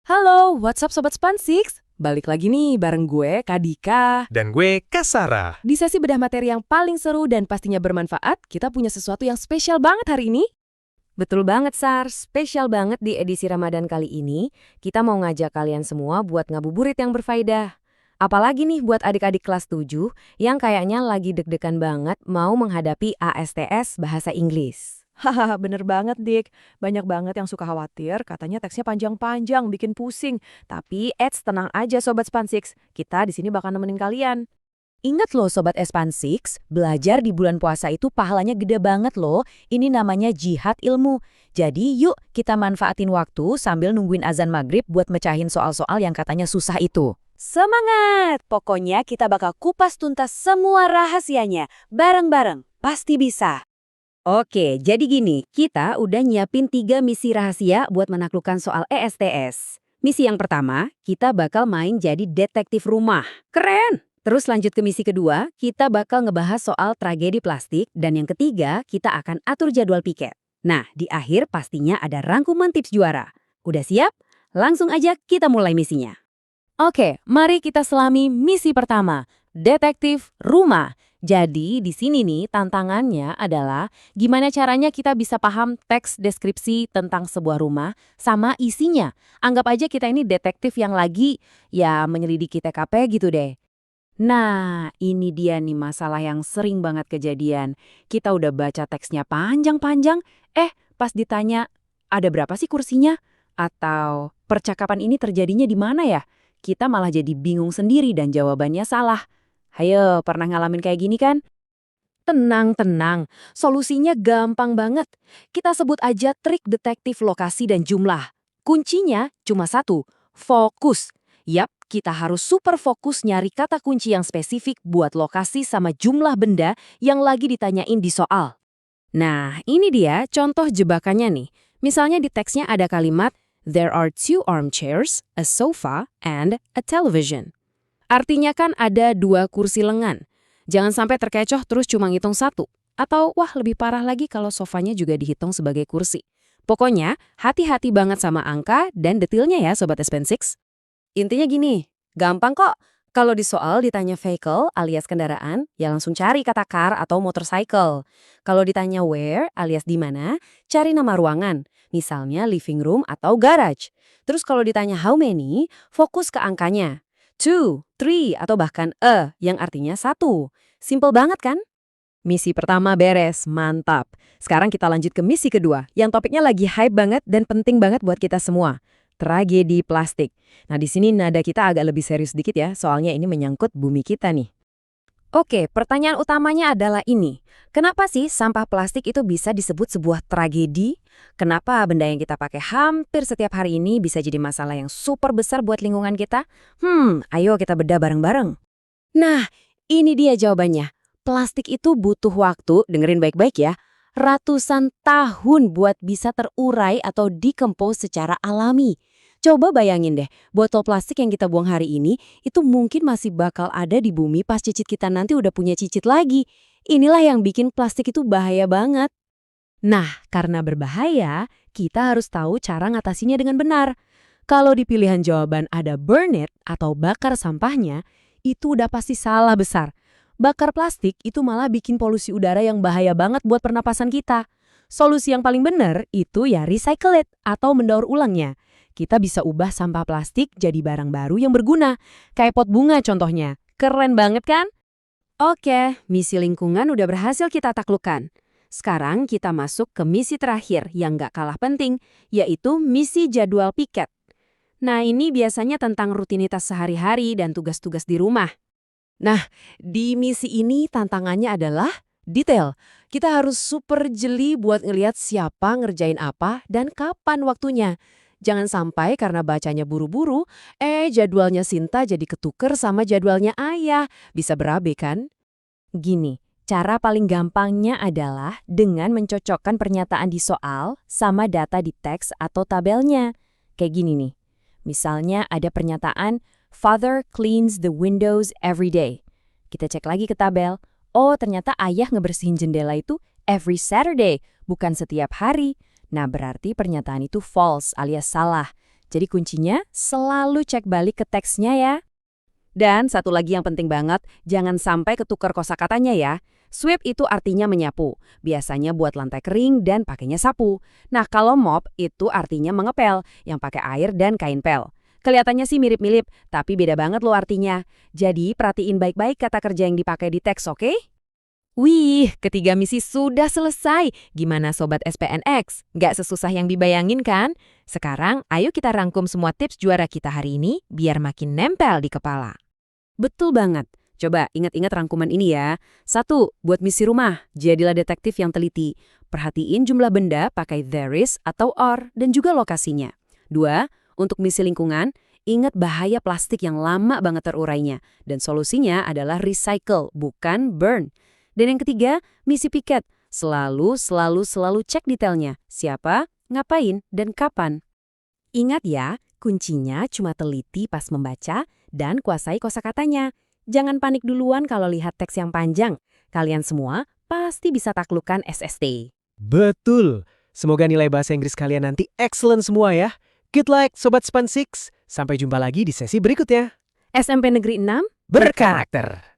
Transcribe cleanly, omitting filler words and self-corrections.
Halo, what's up Sobat Spansix? Balik lagi nih bareng gue, Kadika. Dan gue, Kasara. Di sesi bedah materi yang paling seru dan pastinya bermanfaat, kita punya sesuatu yang spesial banget hari ini. Betul banget, Sar. Spesial banget di edisi Ramadan kali ini, kita mau ngajak kalian semua buat ngabuburit yang berfaedah. Apalagi nih buat adik-adik kelas 7 yang kayaknya lagi deg-degan banget mau menghadapi ASTS Bahasa Inggris. Hahaha, bener banget, Dik. Banyak banget yang suka khawatir, katanya teksnya panjang-panjang, bikin pusing. Tapi, tenang aja Sobat Spansix, kita di sini bakal nemenin kalian. Ingat loh Sobat Espansix, belajar di bulan puasa itu pahalanya gede banget loh. Ini namanya jihad ilmu. Jadi yuk kita manfaatin waktu sambil nungguin azan maghrib buat mecahin soal-soal yang katanya susah itu. Semangat! Pokoknya kita bakal kupas tuntas semua rahasianya. Bareng-bareng, pasti bisa. Oke, jadi gini, kita udah nyiapin 3 misi rahasia buat menaklukkan soal ESTS. Misi yang pertama, kita bakal main jadi detektif rumah. Keren! Terus lanjut ke misi kedua, kita bakal ngebahas soal tragedi plastik. Dan yang ketiga, kita akan atur jadwal piket. Nah, di akhir pastinya ada rangkuman tips juara. Udah siap? Langsung aja kita mulai misinya. Oke, mari kita selami misi pertama, detektif rumah. Jadi di sini nih tantangannya adalah gimana caranya kita bisa paham teks deskripsi tentang sebuah rumah sama isinya. Anggap aja kita ini detektif yang lagi menyelidiki TKP gitu deh. Nah, ini dia nih masalah yang sering banget kejadian. Kita udah baca teksnya panjang-panjang, pas ditanya, ada berapa sih kursinya? Atau percakapan ini terjadinya di mana ya? Kita malah jadi bingung sendiri dan jawabannya salah. Hayo, pernah ngalamin kayak gini kan? Tenang, solusinya gampang banget. Kita sebut aja trik detektif lokasi dan jumlah. Kuncinya cuma satu, fokus. Yap, kita harus super fokus nyari kata kunci yang spesifik buat lokasi sama jumlah benda yang lagi ditanyain di soal. Nah, ini dia contoh jebakannya nih. Misalnya di teksnya ada kalimat, there are 2 armchairs, a sofa, and a television. Artinya kan ada 2 kursi lengan. Jangan sampai terkecoh terus cuma ngitung 1. Atau wah lebih parah lagi kalau sofanya juga dihitung sebagai kursi. Pokoknya hati-hati banget sama angka dan detailnya ya Sobat Espansix. Intinya gini, gampang kok. Kalau di soal ditanya vehicle alias kendaraan, ya langsung cari kata car atau motorcycle. Kalau ditanya where alias di mana, cari nama ruangan. Misalnya living room atau garage. Terus kalau ditanya how many, fokus ke angkanya. 2, 3, atau bahkan yang artinya 1. Simple banget kan? Misi pertama beres, mantap. Sekarang kita lanjut ke misi kedua, yang topiknya lagi hype banget dan penting banget buat kita semua. Tragedi plastik. Nah di sini nada kita agak lebih serius sedikit ya, soalnya ini menyangkut bumi kita nih. Oke, pertanyaan utamanya adalah ini. Kenapa sih sampah plastik itu bisa disebut sebuah tragedi? Kenapa benda yang kita pakai hampir setiap hari ini bisa jadi masalah yang super besar buat lingkungan kita? Ayo kita bedah bareng-bareng. Nah, ini dia jawabannya. Plastik itu butuh waktu, dengerin baik-baik ya, ratusan tahun buat bisa terurai atau decompose secara alami. Coba bayangin deh, botol plastik yang kita buang hari ini, itu mungkin masih bakal ada di bumi pas cicit kita nanti udah punya cicit lagi. Inilah yang bikin plastik itu bahaya banget. Nah, karena berbahaya, kita harus tahu cara ngatasinya dengan benar. Kalau di pilihan jawaban ada burn it atau bakar sampahnya, itu udah pasti salah besar. Bakar plastik itu malah bikin polusi udara yang bahaya banget buat pernapasan kita. Solusi yang paling benar itu ya recycle it atau mendaur ulangnya. Kita bisa ubah sampah plastik jadi barang baru yang berguna. Kayak pot bunga contohnya. Keren banget kan? Oke, misi lingkungan udah berhasil kita taklukkan. Sekarang kita masuk ke misi terakhir yang gak kalah penting, yaitu misi jadwal piket. Nah ini biasanya tentang rutinitas sehari-hari dan tugas-tugas di rumah. Nah, di misi ini tantangannya adalah detail. Kita harus super jeli buat ngelihat siapa ngerjain apa dan kapan waktunya. Jangan sampai karena bacanya buru-buru, jadwalnya Sinta jadi ketuker sama jadwalnya Ayah. Bisa berabe kan? Gini, cara paling gampangnya adalah dengan mencocokkan pernyataan di soal sama data di teks atau tabelnya. Kayak gini nih. Misalnya ada pernyataan, Father cleans the windows every day. Kita cek lagi ke tabel. Oh, ternyata ayah ngebersihin jendela itu every Saturday, bukan setiap hari. Nah, berarti pernyataan itu false alias salah. Jadi kuncinya selalu cek balik ke teksnya ya. Dan satu lagi yang penting banget, jangan sampai ketukar kosakatanya ya. Sweep itu artinya menyapu, biasanya buat lantai kering dan pakainya sapu. Nah, kalau mop itu artinya mengepel, yang pakai air dan kain pel. Kelihatannya sih mirip-mirip, tapi beda banget loh artinya. Jadi, perhatiin baik-baik kata kerja yang dipakai di teks, oke? Wih, ketiga misi sudah selesai. Gimana Sobat SPNX? Nggak sesusah yang dibayangin kan? Sekarang, ayo kita rangkum semua tips juara kita hari ini biar makin nempel di kepala. Betul banget. Coba ingat-ingat rangkuman ini ya. 1. Buat misi rumah, jadilah detektif yang teliti. Perhatiin jumlah benda pakai there is atau are dan juga lokasinya. 2. Untuk misi lingkungan, ingat bahaya plastik yang lama banget terurainya. Dan solusinya adalah recycle, bukan burn. Dan yang ketiga, misi piket. Selalu cek detailnya. Siapa, ngapain, dan kapan. Ingat ya, kuncinya cuma teliti pas membaca dan kuasai kosakatanya. Jangan panik duluan kalau lihat teks yang panjang. Kalian semua pasti bisa taklukkan SST. Betul. Semoga nilai bahasa Inggris kalian nanti excellent semua ya. Good luck Sobat Span 6. Sampai jumpa lagi di sesi berikutnya. SMP Negeri 6 Berkarakter.